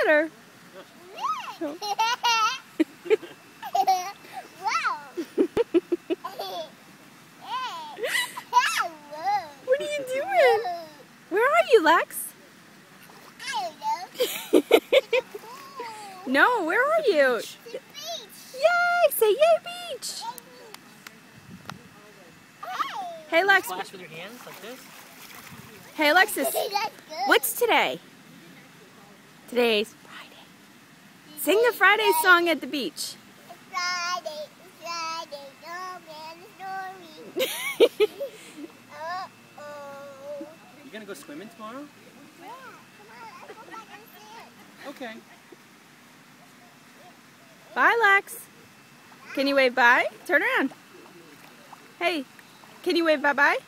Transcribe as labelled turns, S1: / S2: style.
S1: water. What are you doing? Where are you, Lex? No, where are you?
S2: The beach.
S1: Yay! Say yay, beach! Hey, Lex.
S3: Splash with your hands like this.
S1: Hey, Alexis. What's today? Today's Friday. Sing the Friday song at the beach.
S2: Friday, no man story. Uh-oh.
S3: You gonna go swimming tomorrow?
S2: Yeah, come on, let's go back and sit.
S3: Okay.
S1: Bye, Lex. Can you wave bye? Turn around. Hey, can you wave bye-bye?